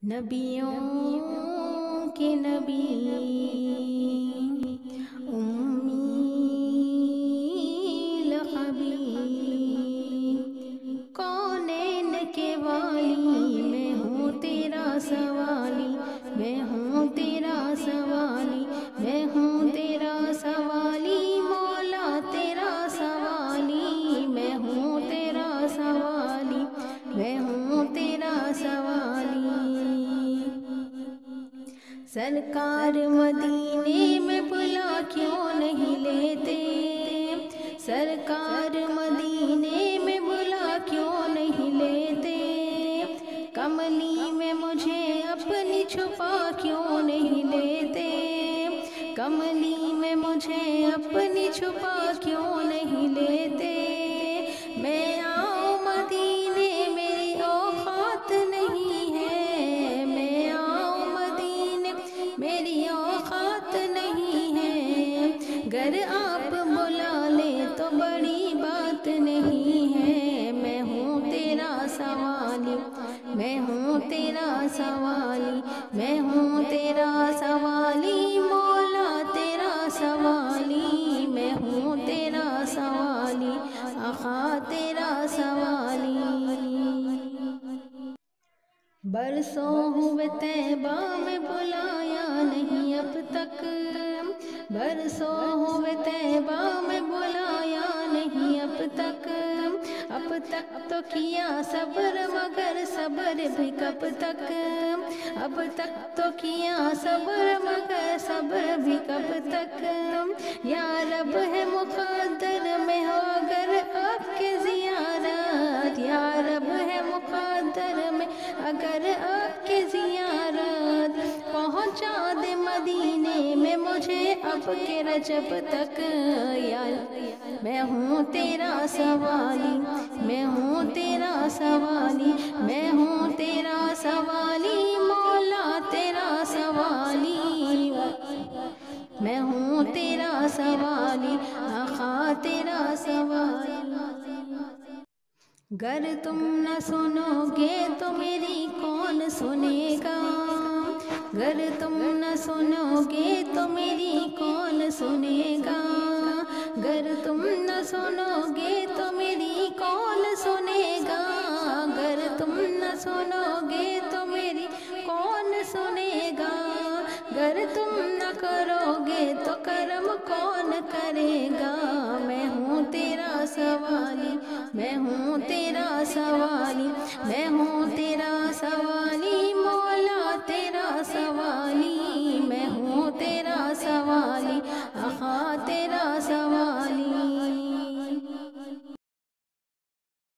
نبیوں کے نبی امی لقبی کونین کے والی میں ہوں تیرا سوالی میں ہوں تیرا سوالی میں ہوں تیرا سوالی مولا تیرا سوالی میں ہوں تیرا سوالی میں ہوں تیرا سوالی سرکار مدینے میں بلا کیوں نہیں لیتے سرکار مدینے میں بلا کیوں نہیں لیتے کملی میں مجھے اپنی چھپا کیوں نہیں لیتے کملی میں مجھے اپنی چھپا کیوں نہیں لیتے میں آؤں مدینے میری اوقات نہیں ہے میں آؤں مدینے میری اوقات نہیں ہے گر آپ بلا لے تو بڑی بات نہیں ہے میں ہوں تیرا سوالی میں ہوں تیرا سوالی میں ہوں تیرا سوالی مولا تیرا سوالی میں ہوں تیرا سوالی آقا تیرا سوالی برسوں ہوئے طیبہ میں بلایا نہیں اب تک برسوں ہوئے طیبہ میں بلایا نہیں اب تک تو کیا صبر مگر صبر بھی کب تک اب تک تو کیا صبر مگر صبر بھی کب تک یا رب ہے مقدر میں ہو اگر آپ کی زیارت یا رب ہے مقدر میں اگر آپ کی زیارت پہنچا دے مدینے میں مجھے اب کے رجب تک یا میں ہوں تیرا سوالی میں ہوں تیرا سوالی میں ہوں تیرا سوالی مولا تیرا سوالی میں ہوں تیرا سوالی آقا تیرا سوالی گر تم نہ سنو گے تو میری کون سنے گا گر تم نہ سنو گے تو میری کون سنے گا گر تم نہ سنو گے تو میری کون سنے گا گر تم نہ سنو گے تو میری کون سنے گا گر تم نہ کرو گے تو کرم کون کرے گا میں ہوں تیرا سوالی میں ہوں تیرا سوالی میں ہوں تیرا سوالی